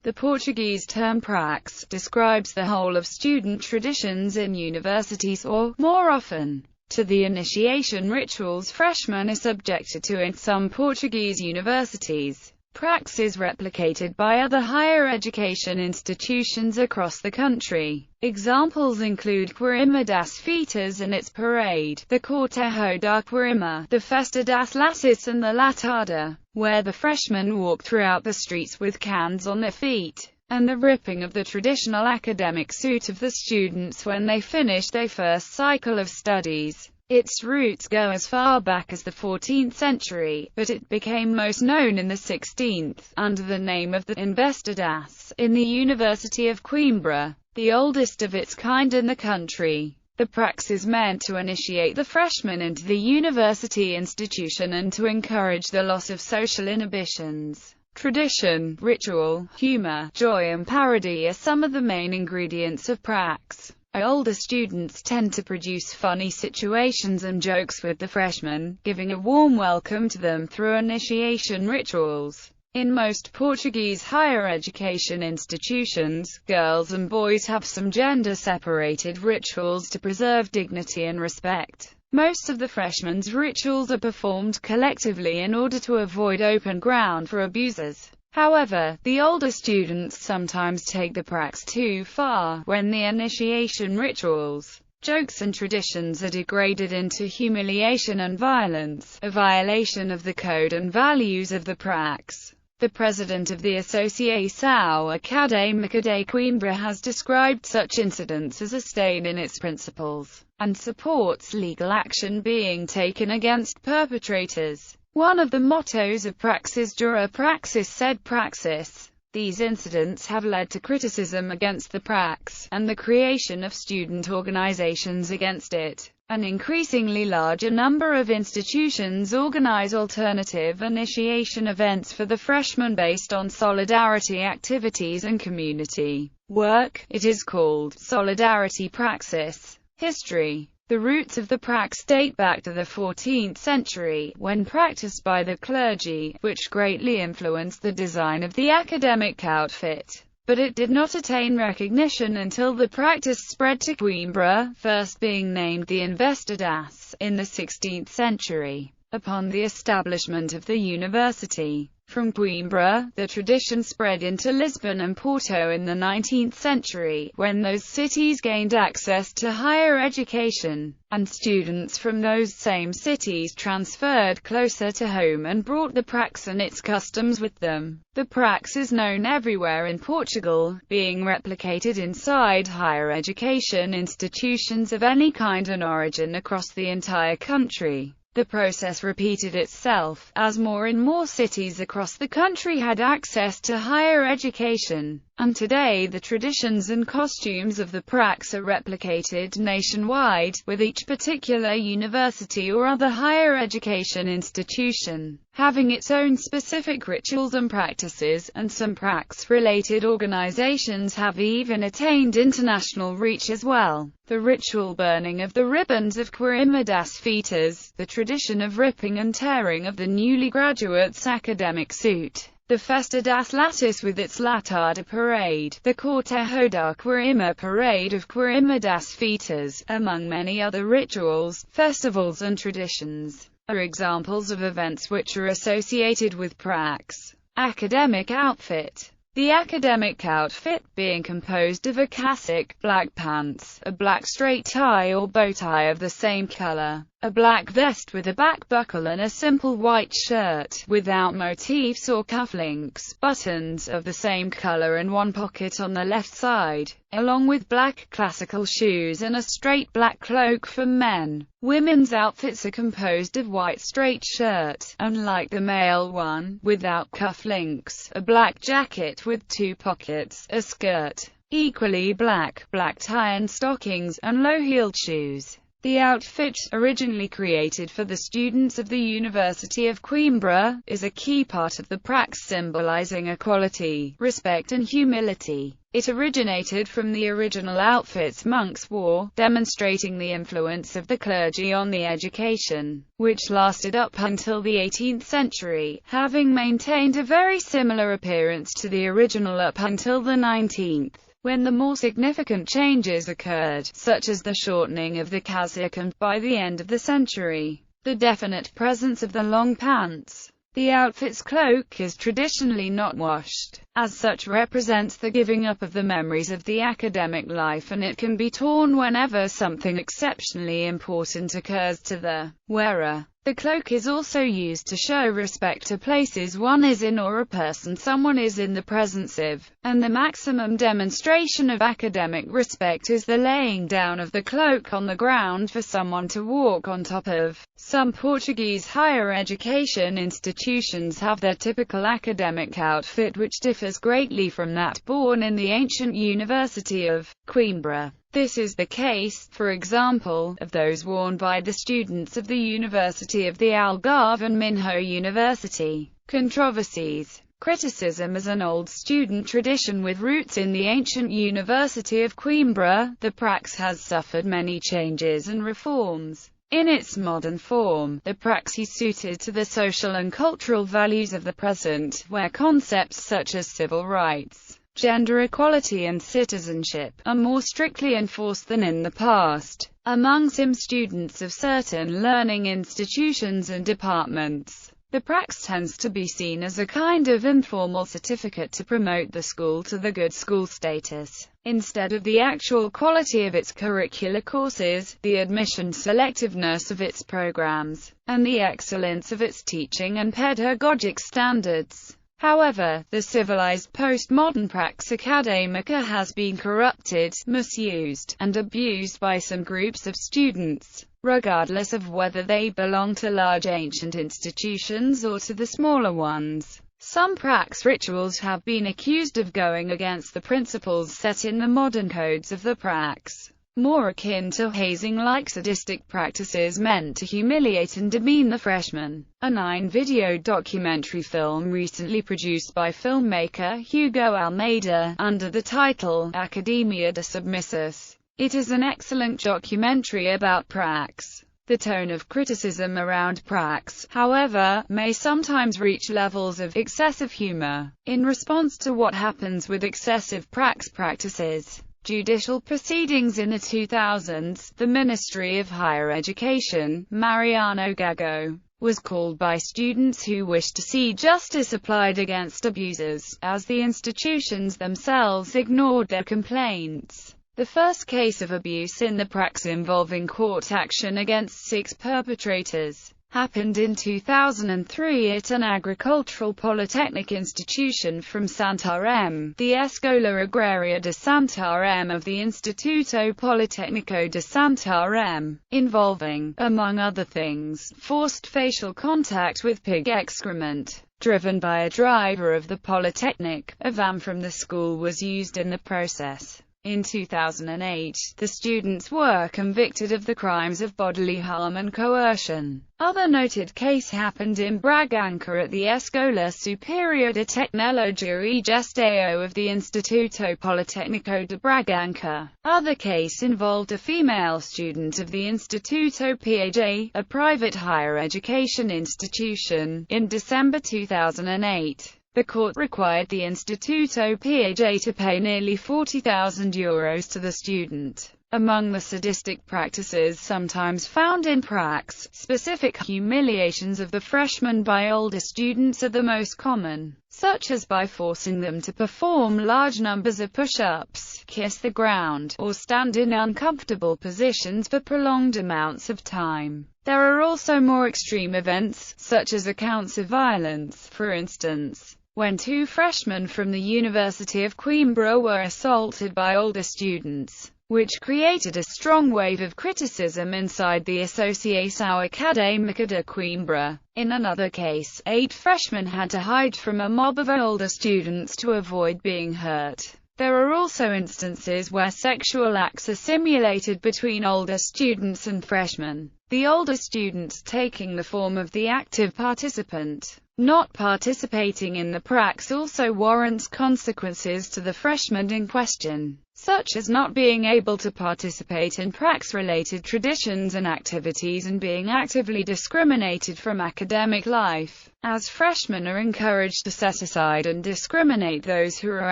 The Portuguese term praxe describes the whole of student traditions in universities, or, more often, to the initiation rituals freshmen are subjected to in some Portuguese universities. Praxe is replicated by other higher education institutions across the country. Examples include Quirima das Fitas and its parade, the Cortejo da Quirima, the Festa das Latas and the Latada, where the freshmen walk throughout the streets with cans on their feet, and the ripping of the traditional academic suit of the students when they finish their first cycle of studies. Its roots go as far back as the 14th century, but it became most known in the 16th, under the name of the Investidas, in the University of Coimbra, the oldest of its kind in the country. The praxe is meant to initiate the freshmen into the university institution and to encourage the loss of social inhibitions. Tradition, ritual, humor, joy and parody are some of the main ingredients of praxe. Older students tend to produce funny situations and jokes with the freshmen, giving a warm welcome to them through initiation rituals. In most Portuguese higher education institutions, girls and boys have some gender-separated rituals to preserve dignity and respect. Most of the freshmen's rituals are performed collectively in order to avoid open ground for abusers. However, the older students sometimes take the praxe too far, when the initiation rituals, jokes and traditions are degraded into humiliation and violence, a violation of the code and values of the praxe. The president of the Associação Académica de Coimbra has described such incidents as a stain in its principles, and supports legal action being taken against perpetrators. One of the mottos of praxe is Dura praxis sed praxis. These incidents have led to criticism against the praxe, and the creation of student organizations against it. An increasingly larger number of institutions organize alternative initiation events for the freshmen based on solidarity activities and community work. It is called solidarity praxis. History. The roots of the praxe date back to the 14th century, when practiced by the clergy, which greatly influenced the design of the academic outfit. But it did not attain recognition until the practice spread to Coimbra, first being named the Investidas, in the 16th century. Upon the establishment of the university, from Coimbra, the tradition spread into Lisbon and Porto in the 19th century, when those cities gained access to higher education, and students from those same cities transferred closer to home and brought the praxe and its customs with them. The praxe is known everywhere in Portugal, being replicated inside higher education institutions of any kind and origin across the entire country. The process repeated itself, as more and more cities across the country had access to higher education, and today the traditions and costumes of the praxe are replicated nationwide, with each particular university or other higher education institution having its own specific rituals and practices, and some praxe-related organizations have even attained international reach as well. The ritual burning of the ribbons of Quirima das Fitas, the tradition of ripping and tearing of the newly graduate's academic suit, the Festa das Latas with its Latada parade, the Cortejo da Quirima parade of Quirima das Fitas, among many other rituals, festivals and traditions, are examples of events which are associated with praxe. Academic outfit. The academic outfit, being composed of a cassock, black pants, a black straight tie or bow tie of the same color, a black vest with a back buckle and a simple white shirt, without motifs or cufflinks, buttons of the same color and one pocket on the left side, along with black classical shoes and a straight black cloak for men. Women's outfits are composed of white straight shirt, unlike the male one, without cufflinks, a black jacket with two pockets, a skirt, equally black, black tie and stockings, and low-heeled shoes. The outfit, originally created for the students of the University of Coimbra, is a key part of the praxe, symbolizing equality, respect and humility. It originated from the original outfits monks wore, demonstrating the influence of the clergy on the education, which lasted up until the 18th century, having maintained a very similar appearance to the original up until the 19th, when the more significant changes occurred, such as the shortening of the cassock and, by the end of the century, the definite presence of the long pants. The outfit's cloak is traditionally not washed. As such, represents the giving up of the memories of the academic life, and it can be torn whenever something exceptionally important occurs to the wearer. The cloak is also used to show respect to places one is in or a person someone is in the presence of, and the maximum demonstration of academic respect is the laying down of the cloak on the ground for someone to walk on top of. Some Portuguese higher education institutions have their typical academic outfit, which differs greatly from that borne in the ancient University of Coimbra. This is the case, for example, of those worn by the students of the University of the Algarve and Minho University. Controversies. Criticism as an old student tradition with roots in the ancient University of Coimbra, the Praxe has suffered many changes and reforms. In its modern form, the Praxe is suited to the social and cultural values of the present, where concepts such as civil rights, gender equality and citizenship are more strictly enforced than in the past. Among some students of certain learning institutions and departments, the Praxe tends to be seen as a kind of informal certificate to promote the school to the good school status, instead of the actual quality of its curricular courses, the admission selectiveness of its programs, and the excellence of its teaching and pedagogic standards. However, the civilized postmodern Praxe Academica has been corrupted, misused, and abused by some groups of students, regardless of whether they belong to large ancient institutions or to the smaller ones. Some Praxe rituals have been accused of going against the principles set in the modern codes of the Praxe, more akin to hazing-like sadistic practices meant to humiliate and demean the freshmen. A 9-video documentary film recently produced by filmmaker Hugo Almeida, under the title Academia de Submissus. It is an excellent documentary about Praxe. The tone of criticism around Praxe, however, may sometimes reach levels of excessive humor. In response to what happens with excessive Praxe practices, judicial proceedings in the 2000s, the Ministry of Higher Education, Mariano Gago, was called by students who wished to see justice applied against abusers, as the institutions themselves ignored their complaints. The first case of abuse in the Praxe involving court action against 6 perpetrators happened in 2003 at an agricultural polytechnic institution from Santarém, the Escola Agraria de Santarém of the Instituto Politécnico de Santarém, involving, among other things, forced facial contact with pig excrement. Driven by a driver of the polytechnic, a van from the school was used in the process. In 2008, the students were convicted of the crimes of bodily harm and coercion. Other noted case happened in Bragança at the Escola Superior de Tecnologia e Gestão of the Instituto Politécnico de Bragança. Other case involved a female student of the Instituto PAG, a private higher education institution, in December 2008. The court required the Instituto PAG to pay nearly €40,000 to the student. Among the sadistic practices sometimes found in Praxe, specific humiliations of the freshmen by older students are the most common, such as by forcing them to perform large numbers of push-ups, kiss the ground, or stand in uncomfortable positions for prolonged amounts of time. There are also more extreme events, such as accounts of violence, for instance, when 2 freshmen from the University of Coimbra were assaulted by older students, which created a strong wave of criticism inside the Associação Académica de Coimbra. In another case, 8 freshmen had to hide from a mob of older students to avoid being hurt. There are also instances where sexual acts are simulated between older students and freshmen. the older students taking the form of the active participant. Not participating in the praxe also warrants consequences to the freshman in question, such as not being able to participate in praxe-related traditions and activities and being actively discriminated from academic life, as freshmen are encouraged to set aside and discriminate those who are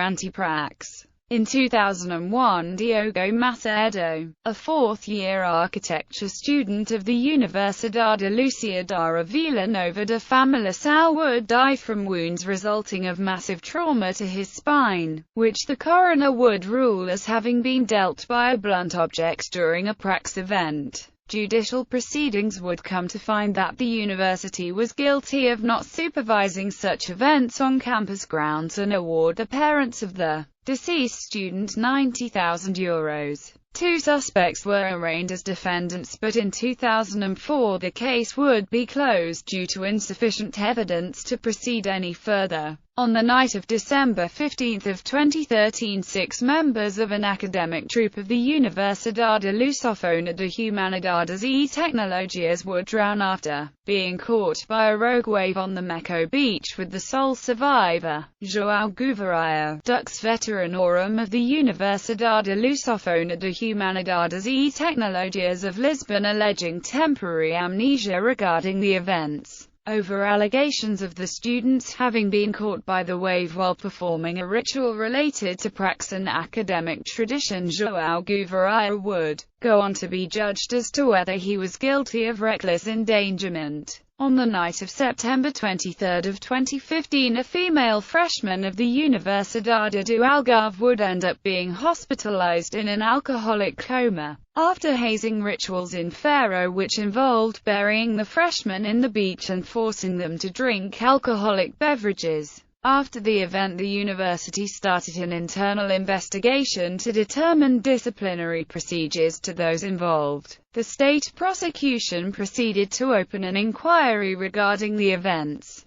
anti-praxe. In 2001, Diogo Macedo, a fourth-year architecture student of the Universidade Luciana Vila Nova de Famalicão, would die from wounds resulting of massive trauma to his spine, which the coroner would rule as having been dealt by a blunt object during a praxe event. Judicial proceedings would come to find that the university was guilty of not supervising such events on campus grounds and award the parents of the deceased student €90,000. Two suspects were arraigned as defendants, but in 2004 the case would be closed due to insufficient evidence to proceed any further. On the night of December 15 of 2013, 6 members of an academic troupe of the Universidade Lusófona de Humanidades e Tecnologias would drown after being caught by a rogue wave on the Meco beach, with the sole survivor, João Gouveia, Dux Veteranorum of the Universidade Lusófona de Humanidades e Tecnologias of Lisbon, alleging temporary amnesia regarding the events, over allegations of the students having been caught by the wave while performing a ritual related to praxe and academic tradition. João Gouveia would go on to be judged as to whether he was guilty of reckless endangerment. On the night of September 23 of 2015, a female freshman of the Universidade do Algarve would end up being hospitalized in an alcoholic coma after hazing rituals in Faro, which involved burying the freshmen in the beach and forcing them to drink alcoholic beverages. After the event, the university started an internal investigation to determine disciplinary procedures to those involved. The state prosecution proceeded to open an inquiry regarding the events.